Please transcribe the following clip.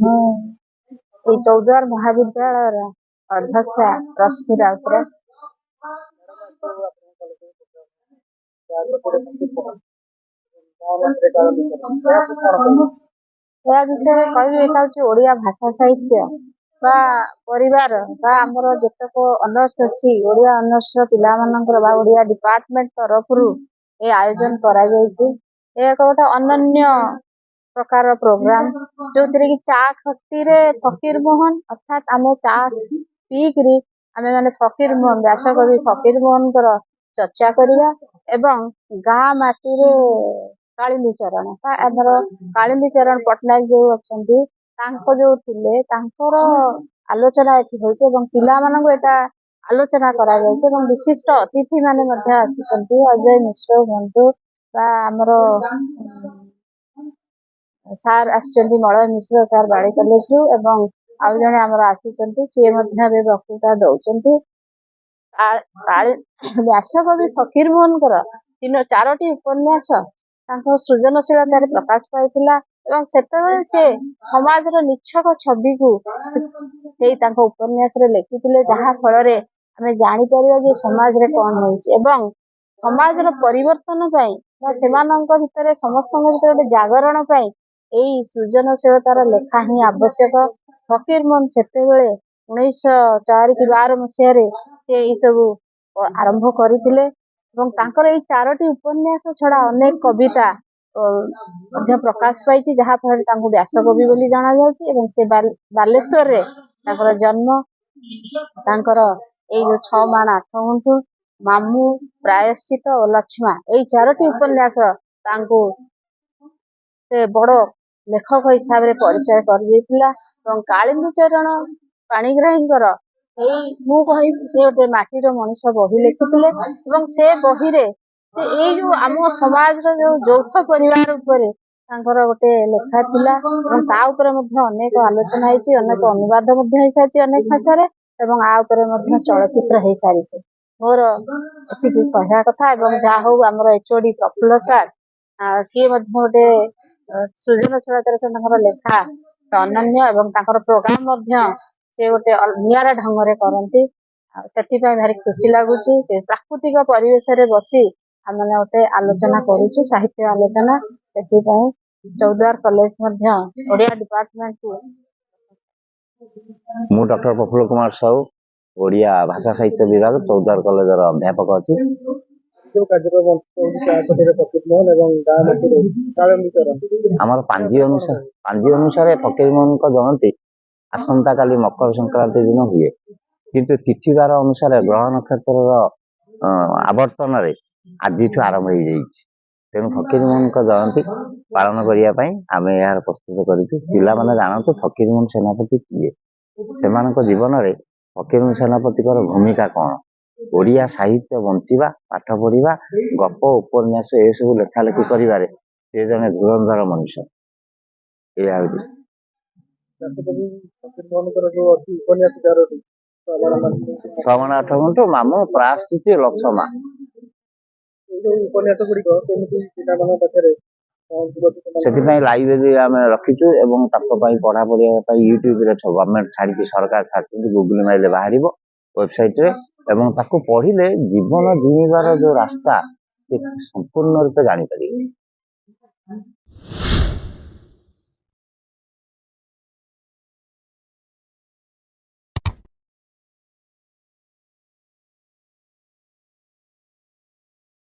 ମୁଁ ଏଇ ଚୌଦ୍ୱାର ମହାବିଦ୍ୟାଳୟର ଅଧ୍ୟକ୍ଷା ରଶ୍ମି ରାଉତରାୟ। ଏହା ବିଷୟରେ କହିବି, ଏଇଟା ହଉଛି ଓଡ଼ିଆ ଭାଷା ସାହିତ୍ୟ ବା ପରିବାର ବା ଆମର ଯେତେକ ଅନର୍ସ ଅଛି, ଓଡ଼ିଆ ଅନର୍ସର ପିଲାମାନଙ୍କର ବା ଓଡ଼ିଆ ଡିପାର୍ଟମେଣ୍ଟ ତରଫରୁ ଏ ଆୟୋଜନ କରାଯାଇଛି। ଏହା ଏକ ଗୋଟେ ଅନନ୍ୟ ପ୍ରକାର ପ୍ରୋଗ୍ରାମ, ଯୋଉଥିରେ କି ଚା ଖଟିରେ ଫକୀର ମୋହନ ଅର୍ଥାତ୍ ଆମେ ଚା ପିଇକିରି ଆମେ ମାନେ ଫକୀର ମୋହନ, ବ୍ୟାସକବି ଫକୀର ମୋହନଙ୍କର ଚର୍ଚ୍ଚା କରିବା ଏବଂ ଗାଁ ମାଟିରେ କାଳିନ୍ଦୀ ଚରଣ ବା ଆମର କାଳିନ୍ଦୀ ଚରଣ ପଟ୍ଟନାୟକ ଯୋଉ ଅଛନ୍ତି, ତାଙ୍କ ଯୋଉ ଥିଲେ ତାଙ୍କର ଆଲୋଚନା ଏଠି ହେଉଛି ଏବଂ ପିଲାମାନଙ୍କୁ ଏଟା ଆଲୋଚନା କରାଯାଇଛି ଏବଂ ବିଶିଷ୍ଟ ଅତିଥି ମାନେ ମଧ୍ୟ ଆସିଛନ୍ତି। ଅଜୟ ମିଶ୍ର ହୁଅନ୍ତୁ ବା ଆମର ସାର୍ ଆସିଛନ୍ତି ମଳୟ ମିଶ୍ର ସାର୍ ବାଳୀ କଲେଜରୁ, ଏବଂ ଆଉ ଜଣେ ଆମର ଆସିଛନ୍ତି, ସିଏ ମଧ୍ୟ ଏବେ ବକ୍ତୃତା ଦଉଛନ୍ତି। ବ୍ୟାସକବି ଫକୀର ମୋହନଙ୍କର 4ଟି ଉପନ୍ୟାସ ତାଙ୍କ ସୃଜନଶୀଳତାରେ ପ୍ରକାଶ ପାଇଥିଲା ଏବଂ ସେତେବେଳେ ସେ ସମାଜର ନିଚ୍ଛକ ଛବିକୁ ସେଇ ତାଙ୍କ ଉପନ୍ୟାସରେ ଲେଖିଥିଲେ, ଯାହା ଫଳରେ ଆମେ ଜାଣିପାରିବା ଯେ ସମାଜରେ କଣ ହଉଛି ଏବଂ ସମାଜର ପରିବର୍ତ୍ତନ ପାଇଁ ବା ସେମାନଙ୍କ ଭିତରେ ସମସ୍ତଙ୍କ ଭିତରେ ଗୋଟେ ଜାଗରଣ ପାଇଁ ଏଇ ସୃଜନଶୀଳତାର ଲେଖା ହିଁ ଆବଶ୍ୟକ। ଫକୀର ମୋହନ ସେତେବେଳେ 1904 କି 12 ମସିହାରେ ସେ ଏଇ ସବୁ ଆରମ୍ଭ କରିଥିଲେ ଏବଂ ତାଙ୍କର ଏଇ 4ଟି ଉପନ୍ୟାସ ଛଡା ଅନେକ କବିତା ମଧ୍ୟ ପ୍ରକାଶ ପାଇଛି, ଯାହା ଫଳରେ ତାଙ୍କୁ ବ୍ୟାସକବି ବୋଲି ଜଣାଯାଉଛି ଏବଂ ସେ ବାଲେଶ୍ୱରରେ ତାଙ୍କର ଜନ୍ମ। ତାଙ୍କର ଏଇ ଯୋଉ 6 ମାଣ 8 ଗୁଣ୍ଠ, ମାମୁଁ, ପ୍ରାୟଶ୍ଚିତ ଓ ଲକ୍ଷ୍ମା, ଏଇ 4ଟି ଉପନ୍ୟାସ ତାଙ୍କୁ ସେ ବଡ ଲେଖକ ହିସାବରେ ପରିଚୟ କରିଦେଇଥିଲା ଏବଂ କାଳିନ୍ଦୀ ଚରଣ ପାଣିଗ୍ରାହୀଙ୍କର ମୁଁ କହିବି ସେ ଗୋଟେ ମାଟିର ମଣିଷ ବହି ଲେଖିଥିଲେ ଏବଂ ସେ ବହିରେ ସେ ଏଇ ଯୋଉ ଆମ ସମାଜର ଯୋଉ ଯୌଥ ପରିବାର ଉପରେ ତାଙ୍କର ଗୋଟେ ଲେଖା ଥିଲା ଏବଂ ତା ଉପରେ ମଧ୍ୟ ଅନେକ ଆଲୋଚନା ହେଇଛି, ଅନେକ ଅନୁବାଦ ମଧ୍ୟ ହେଇସାରିଛି ଅନେକ ଭାଷାରେ ଏବଂ ଆ ଉପରେ ମଧ୍ୟ ଚଳଚ୍ଚିତ୍ର ହେଇସାରିଛି। ମୋର ଏତିକି କହିବା କଥା ଏବଂ ଯାହା ହଉ ଆମର ଏଚଓଡି ପ୍ରଫୁଲ୍ଲ ସାର୍ ସିଏ ମଧ୍ୟ ଗୋଟେ ସୃଜନଶୀଳତାରେ ତାଙ୍କର ଲେଖା ଅନନ୍ୟ ଏବଂ ତାଙ୍କର ପ୍ରୋଗ୍ରାମ ମଧ୍ୟ ସେ ଗୋଟେ ନିଆରା ଢଙ୍ଗରେ କରନ୍ତି। ଆଉ ସେଥିପାଇଁ ଭାରି ଖୁସି ଲାଗୁଛି। ସେ ପ୍ରାକୃତିକ ପରିବେଶରେ ବସି ଆମେ ଗୋଟେ ଆଲୋଚନା କରୁଛୁ, ସାହିତ୍ୟ ଆଲୋଚନା। ସେଥିପାଇଁ ଚୌଦ୍ୱାର କଲେଜ ମଧ୍ୟ ଓଡ଼ିଆ ଡିପାର୍ଟମେଣ୍ଟକୁ ମୁଁ ଡକ୍ଟର ପ୍ରଫୁଲ୍ଲ କୁମାର ସାହୁ, ଓଡ଼ିଆ ଭାଷା ସାହିତ୍ୟ ବିଭାଗ ଚୌଦ୍ୱାର କଲେଜର ଅଧ୍ୟାପକ ଅଛି। ଆମର ପାଞ୍ଜି ଅନୁସାରେ ଫକୀର ମୋହନଙ୍କ ଜୟନ୍ତୀ ଆସନ୍ତା କାଲି ମକର ସଂକ୍ରାନ୍ତି ଦିନ ହୁଏ, କିନ୍ତୁ ତିଥିବାର ଅନୁସାରେ ଗ୍ରହ ନକ୍ଷତ୍ରର ଆବର୍ତ୍ତନରେ ଆଜିଠୁ ଆରମ୍ଭ ହେଇଯାଇଛି। ତେଣୁ ଫକୀର ମୋହନଙ୍କ ଜୟନ୍ତୀ ପାଳନ କରିବା ପାଇଁ ଆମେ ଏହାର ପ୍ରସ୍ତୁତ କରିଛୁ। ପିଲାମାନେ ଜାଣନ୍ତୁ ଫକୀର ମୋହନ ସେନାପତି କିଏ, ସେମାନଙ୍କ ଜୀବନରେ ଫକୀର ମୋହନ ସେନାପତିଙ୍କର ଭୂମିକା କଣ, ଓଡ଼ିଆ ସାହିତ୍ୟ ବଞ୍ଚିବା, ପାଠ ପଢିବା, ଗପ ଉପନ୍ୟାସ ଏସବୁ ଲେଖା ଲେଖି କରିବାରେ ସେ ଜଣେ ଧୁରନ୍ଧର ମଣିଷ। ଏଇଆ ହଉଛି 6 ମାଣ 8 ଗୁଣ୍ଠ, ମାମୁଁ, ପ୍ରାୟଶ୍ଚିତ, ଲକ୍ଷ୍ମା। ସେଥିପାଇଁ ଲାଇବ୍ରେରୀ ଆମେ ରଖିଛୁ ଏବଂ ତାଙ୍କ ପାଇଁ ପଢାପଢି ପାଇଁ ୟୁଟ୍ୟୁବରେ ଗଭର୍ଣ୍ଣମେଣ୍ଟ ଛାଡିଛି, ସରକାର ଛାଡିଛନ୍ତି, ଗୁଗୁଲ ମାରିଲେ ବାହାରିବ ୱେବସାଇଟରେ ଏବଂ ତାକୁ ପଢିଲେ ଜୀବନ ଜିଣିବାର ଯୋଉ ରାସ୍ତା ସେ ସମ୍ପୂର୍ଣ୍ଣ ରୂପେ ଜାଣିପାରିବେ।